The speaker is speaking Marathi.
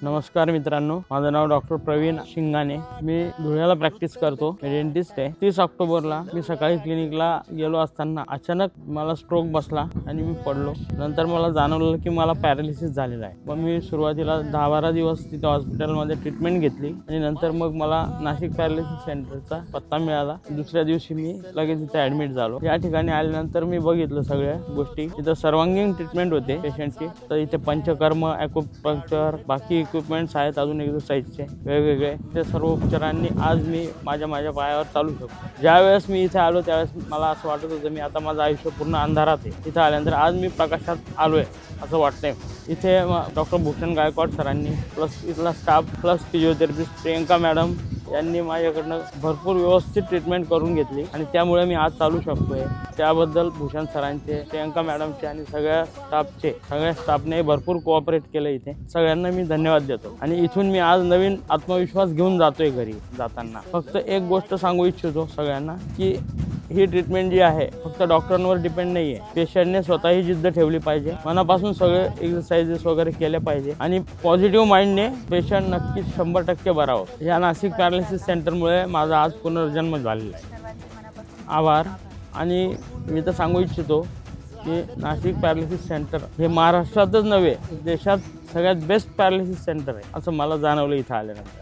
नमस्कार मित्रांनो, माझं नाव डॉक्टर प्रवीण शिंगाणे। मी धुळ्याला प्रॅक्टिस करतो, मी डेंटिस्ट आहे। 30 ऑक्टोबरला मी सकाळी क्लिनिकला गेलो असताना अचानक मला स्ट्रोक बसला आणि मी पडलो। नंतर मला जाणवलं की मला पॅरालिसिस झालेला आहे। मग मी सुरुवातीला 10-12 दिवस तिथे हॉस्पिटलमध्ये ट्रीटमेंट घेतली आणि नंतर मग मला नाशिक पॅरालिसिस सेंटरचा पत्ता मिळाला। दुसऱ्या दिवशी मी लगेच तिथे ॲडमिट झालो। या ठिकाणी आल्यानंतर मी बघितलं सगळ्या गोष्टी, तिथं सर्वांगीण ट्रीटमेंट होते पेशंटची। तर इथे पंचकर्म, ॲक्युपंक्चर, बाकी इक्विपमेंट्स आहेत, अजून एक्सरसाइजचे वेगवेगळे। ते सर्व उपचारांनी आज मी माझ्या पायावर चालू शकतो। ज्यावेळेस मी इथे आलो त्यावेळेस मला असं वाटत होतं मी आता माझं आयुष्य पूर्ण अंधारात आहे। इथं आल्यानंतर आज मी प्रकाशात आलोय असं वाटतंय। इथे डॉक्टर भूषण गायकवाड सरांनी प्लस इथला staff plus physiotherapist Priyanka madam यांनी माझ्याकडनं भरपूर व्यवस्थित ट्रीटमेंट करून घेतली आणि त्यामुळे मी आज चालू शकतोय। त्याबद्दल भूषण सरांचे, प्रियंका मॅडमचे आणि सगळ्या स्टाफने भरपूर कोऑपरेट केलं। इथे सगळ्यांना मी धन्यवाद देतो आणि इथून मी आज नवीन आत्मविश्वास घेऊन जातोय घरी जाताना। फक्त एक गोष्ट सांगू इच्छितो सगळ्यांना की ही ट्रीटमेंट जी आहे फक्त डॉक्टरांवर डिपेंड नाही आहे। पेशंटने स्वतःही जिद्द ठेवली पाहिजे, मनापासून सगळे एक्सरसाइजेस वगैरे केले पाहिजे आणि पॉझिटिव्ह माइंडने पेशंट नक्कीच 100% बरा होतो। या नाशिक पॅरालिसिस सेंटरमुळे माझा आज पुनर्जन्म झालेला आहे। आभार। आणि मी तर सांगू इच्छितो की नाशिक पॅरालिसिस सेंटर हे महाराष्ट्रातच नव्हे देशात सगळ्यात बेस्ट पॅरालिसिस सेंटर आहे असं मला जाणवलं इथं आल्यानंतर।